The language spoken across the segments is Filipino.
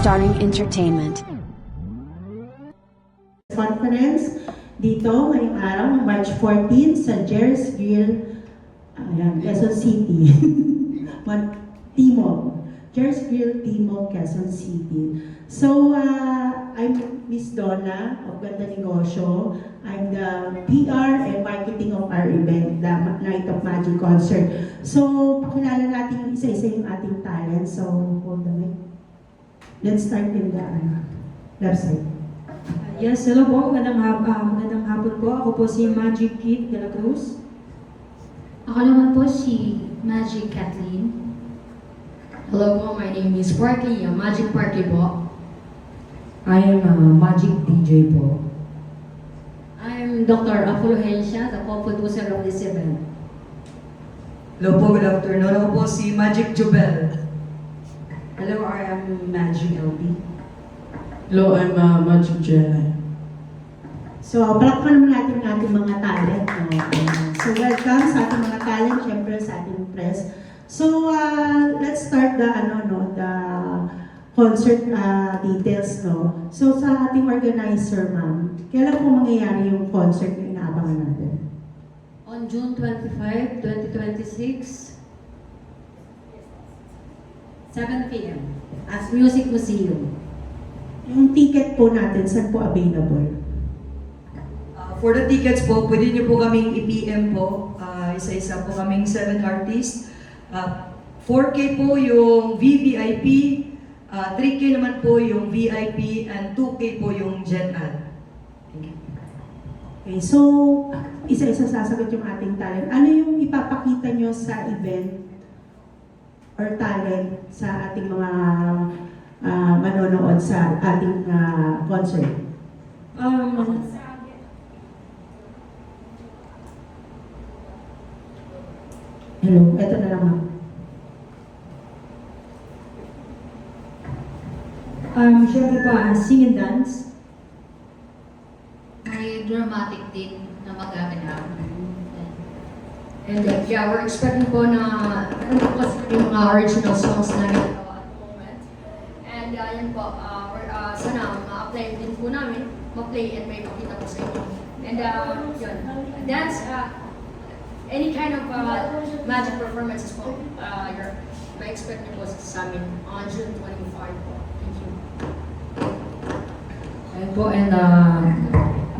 Starting Entertainment. Conference dito ngayong araw, March 14 sa Jerry's Grill, Quezon City. Timog. Jerry's Grill, Timog, Quezon City. So, I'm Miss Donna of Ganda Negosyo. I'm the PR and marketing of our event, the Night of Magic Concert. So, pakilala natin yung isa-isa yung ating talent. So, hold the mic. Let's start in the left side. Yes, hello po. Magandang hapon po. Ako po si Magic Kid de la Cruz. Ako naman po si Magic Kathleen. Hello po, my name is Sparkly, Magic Parky po. I am Magic DJ po. I'm Dr. Afuluhencia, the co-producer of this event. Hello po, good afternoon. Ako po si Magic Jubel. Hello, I am Magic LB. Hello, I'm Magic Jelly. So, palakpan naman natin ang ating mga talent. No? So, welcome sa ating mga talent, syempre sa ating press. So, let's start the concert details. No? So, sa ating organizer, ma'am, kailan po mangyayari yung concert na inaabangan natin? On June 25, 2026, 7 p.m. at Music Museum. Yung ticket po natin, saan po available? For the tickets po, pwede niyo po kaming i-PM po. Isa-isa po kaming 7 artists. 4K po yung VVIP, 3K naman po yung VIP, and 2K po yung Gen Ad. Okay, so, isa-isa sasagot yung ating talent. Ano yung ipapakita nyo sa event or talent sa ating mga manonood sa ating concert? Hello, eto na lang ma'am. Siyempre po, sing and dance. May dramatic din na magaganap. And yeah, we're expecting po na yung mga original songs na ginagawa at the moment. And yun po, sana ma-apply din po namin, ma-play and may pakita po sa inyo. And yun, dance, any kind of magic performances po, may expect niyo po sa amin on June 25 po. Thank you. And po,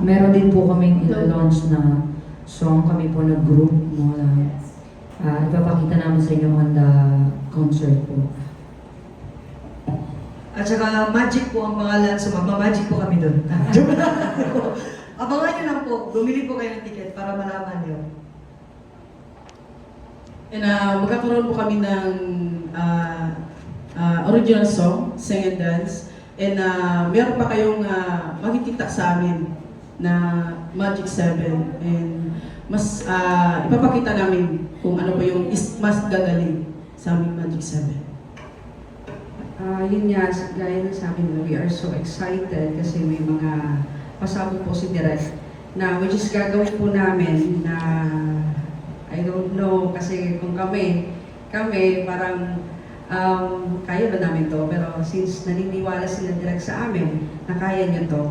meron din po kaming ila-launch na song, kami po nag-group, no, ipapakita namin sa inyo on the concert po. At saka Magic po ang pangalan, so magma-magic po kami doon. Abangan niyo lang po, bumili po kayo ng ticket para malaman niyo. And magkakaroon po kami ng original song, Sing and Dance. And meron pa kayong makikita sa amin na Magic 7. And mas ipapakita namin kung ano pa yung mas gagaling sa aming Magic 7. Yun nga, gaya na sa akin, we are so excited kasi may mga pasabog po si Direk na which is gagawin po namin na I don't know kasi kung kami parang kaya ba namin to, pero since naniniwala sila direct sa amin na kaya nyo to,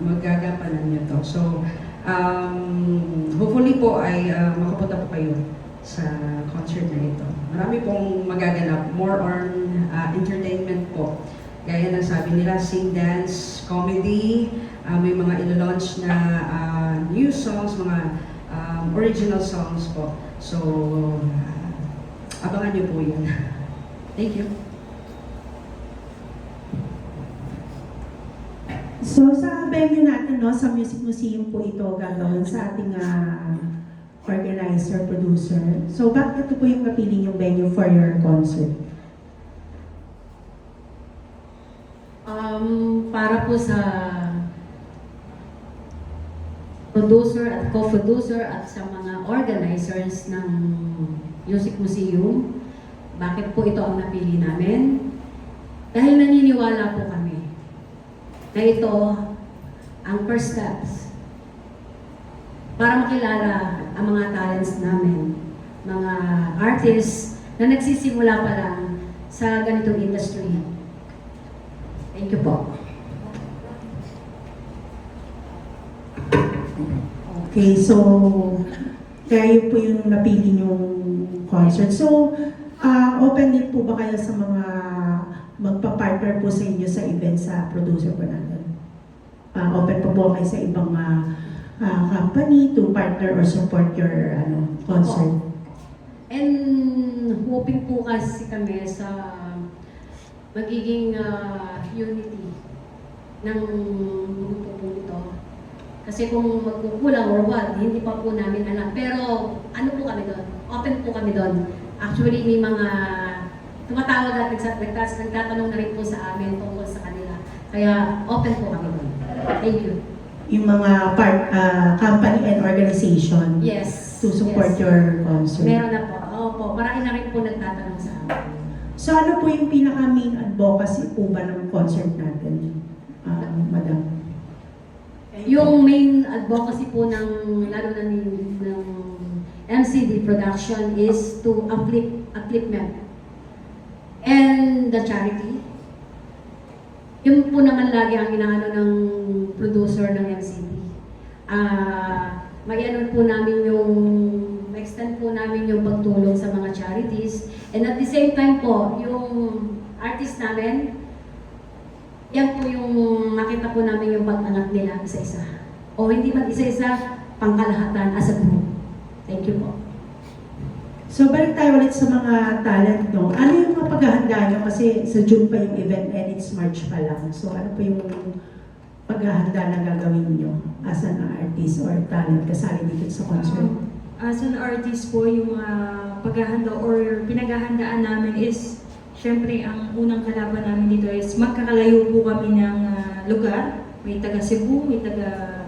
magagampanan nyo to. So, hopefully po ay makapunta po kayo sa concert na ito. Marami pong magaganap, more on entertainment po. Gaya ng sabi nila, sing, dance, comedy, may mga ilo-launch na new songs, mga original songs po. So, abangan nyo po yan. Thank you. So, sa venue natin, no, sa Music Museum po ito gagawin sa ating organizer, producer. So, bakit ito po yung napili yung venue for your concert? Para po sa producer at co-producer at sa mga organizers ng Music Museum, bakit po ito ang napili namin? Dahil naniniwala po kami na ito ang first steps para makilala ang mga talents namin, mga artists na nagsisimula pa lang sa ganitong industry. Thank you po. Okay, so kayo po yung napili yung concert. So, open din po ba kayo sa mga magpa-partner po sa inyo sa event sa producer po natin? Open po po kayo sa ibang company to partner or support your concert? And hoping po kasi kami sa magiging unity ng grupo po ito. Kasi kung magkukulang or what, hindi pa po namin alam. Pero ano po kami doon? Open po kami doon. Actually, may mga tumatawag at nagtatanong na rin po sa amin tungkol sa kanila. Kaya open po kami doon. Thank you. Yung mga company and organization Yes. to support yes. your concert? Meron na po. Opo, marami na rin po nagtatanong sa amin. So ano po yung pinaka-main advocacy po ba ng concert natin, Madam? Yung main advocacy po ng lalo na ng MCD production is to upliftment and the charity. Yun po naman lagi ang inaano ng producer ng MCD. Mag-ano po namin extend po namin yung pagtulong sa mga charities, and at the same time po, yung artist namin, yan po yung makita po namin yung pag-angat nila isa-isa. O hindi man isa-isa, pangkalahatan as a group. Thank you po. So balik tayo ulit sa mga talent, no? Ano yung mga paghahanda nyo? Kasi sa June pa yung event and it's March pa lang. So ano po yung paghahanda na gagawin nyo as an artist or talent kasali dito sa concert? As an artist po, yung paghahanda or pinaghahandaan namin is, syempre ang unang kalaban namin dito is magkakalayo po kami ng lugar. May taga Cebu, may taga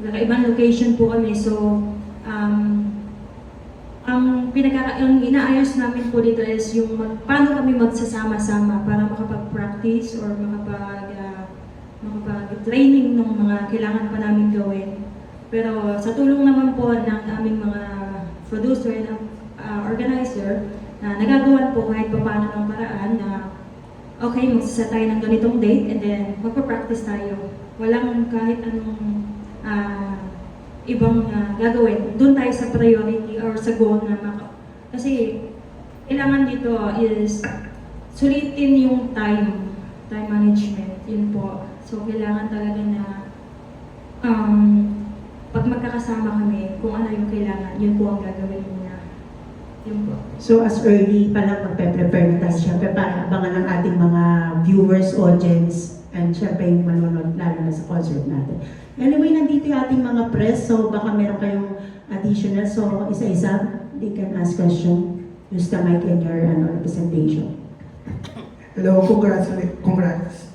ibang location po kami. So, ang inaayos namin po dito is yung paano kami magsasama-sama para makapag-practice or makapag-training ng mga kailangan pa namin gawin. Pero sa tulong naman po ng aming mga producer and organizer, nagagawan po kahit pa paano ng paraan na okay, magsasa tayo ng ganitong date and then magpa-practice tayo. Walang kahit anong ibang gagawin. Doon tayo sa priority or sa goal na kasi kailangan dito is sulitin yung time management. Yun po. So kailangan talaga na pag magkakasama kami, kung ano yung kailangan, yun po ang gagawin muna. Yun po. So as early pa lang magpe-prepare na tayo syempre para abangan ng ating mga viewers, audience, and syempre yung manonood lalo na sa concert natin. Anyway, nandito yung ating mga press, so baka meron kayong additional. So isa-isa, they can ask question. Use the mic in your representation. Hello, congrats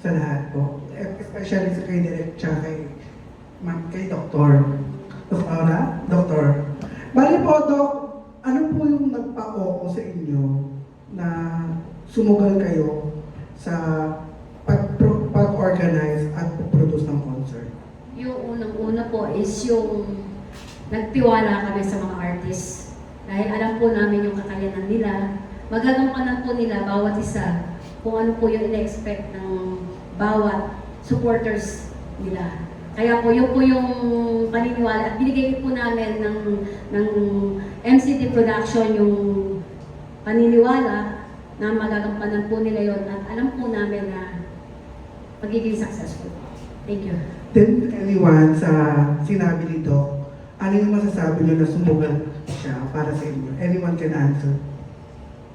sa lahat po. Especially sa kay Direk tsaka kay Doktor. Bali po, Dok, ano po yung nagpa-o sa inyo na sumugal kayo sa pag-organize at produce ng concert? Yung unang-una po is yung nagtiwala kami sa mga artists. Dahil alam po namin yung kakayanan nila. Magagampanan po nila bawat isa kung ano po yung ina-expect ng bawat supporters nila. Kaya po, yun po yung paniniwala. At binigay po namin ng MCD Production yung paniniwala na magagampanan po nila yon at alam po namin na magiging successful. Thank you. Then, anyone sa sinabi ni Doc, ano yung masasabi niyo na sumugal siya para sa inyo? Anyone can answer.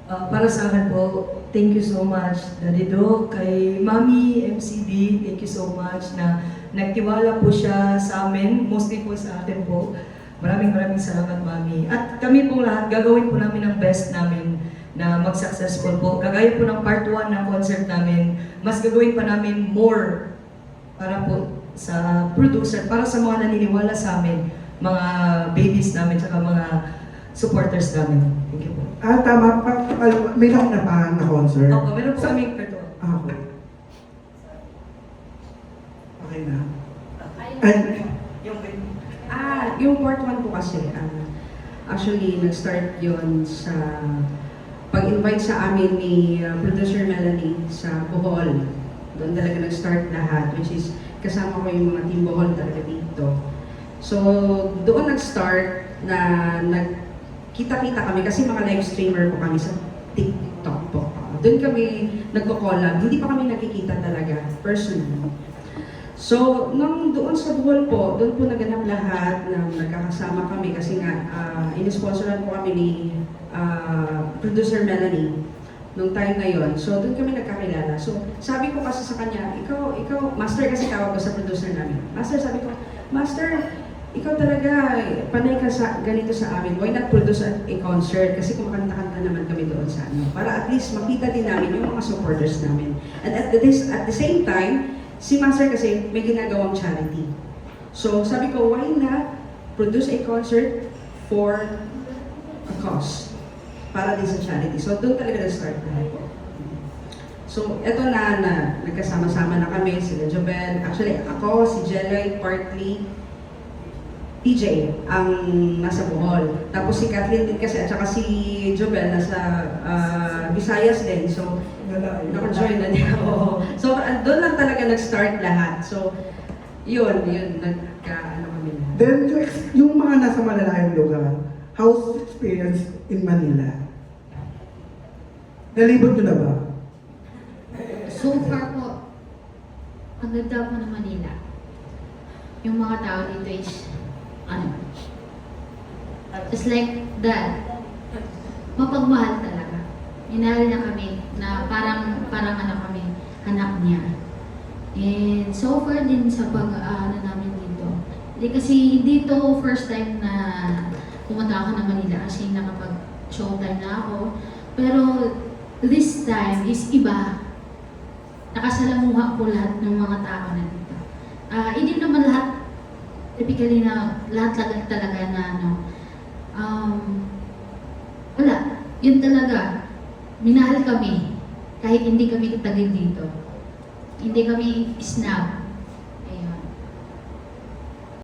Para sa akin po, thank you so much, Daddy Doc, kay Mami MCD, thank you so much na nagtiwala po siya sa amin, mostly po sa atin po. Maraming salamat, Mami. At kami po lahat, gagawin po namin ang best namin na mag-successful po. Kagaya po ng part 1 ng concert namin, mas gagawin pa namin more para po sa producer, para sa mga naniniwala sa amin, mga babies namin, saka mga supporters namin. Thank you po. Tama, may nauna pa na concert. Opo, meron po kami part 1. Okay. Okay na. And, Yung part 1 po kasi, actually, nag-start yon sa pag-invite sa amin ni producer Melanie sa Bohol. Doon talaga nag-start lahat, which is kasama ko yung mga team Bohol talaga dito. So, doon nag-start na nagkita-kita kami kasi mga live streamer po kami sa TikTok po. Doon kami nagko-collab. Hindi pa kami nakikita talaga, personally. So, nung doon sa Bohol po, doon po naganap lahat na nagkakasama kami kasi nga, in-sponsoran po kami ni producer Melanie nung time na yon. So, doon kami nagkakilala. So, sabi ko kasi sa kanya, ikaw, Master kasi tawag ko sa producer namin. Master, sabi ko, Master, ikaw talaga, panay ka sa, ganito sa amin. Why not produce a concert? Kasi kumakanta-kanta naman kami doon sa ano. Para at least makita din namin yung mga supporters namin. And at the same time, si Master kasi may ginagawang charity. So sabi ko, why not produce a concert for a cause? Para din sa charity. So doon talaga na-start na po. So eto na nagkasama-sama na kami, sila Jobel. Actually, ako, si Jelay, partly, PJ ang nasa Bohol. Tapos si Kathleen din kasi, at saka si Jobel nasa Visayas din. So, naka-join na niya. So, doon lang talaga nag-start lahat. So, yun, nagka-ano kami na. Then, yung mga nasa malalayong lugar, how's experience in Manila? Nalibot nyo na ba? So far po, ang ganda po ng Manila. Yung mga tao dito is, just like that, mapagmahal talaga. Minahal na kami na parang kami, anak niya. And so far din sa namin dito. Kasi dito first time na pumunta ako ng Manila kasi nakapag-showtime na ako. Pero this time is iba. Nakasalamuha ko lahat ng mga tao na dito. Hindi naman lahat, typically na lahat talaga na wala. Yun talaga. Minahal kami kahit hindi kami taga dito. Hindi kami snob.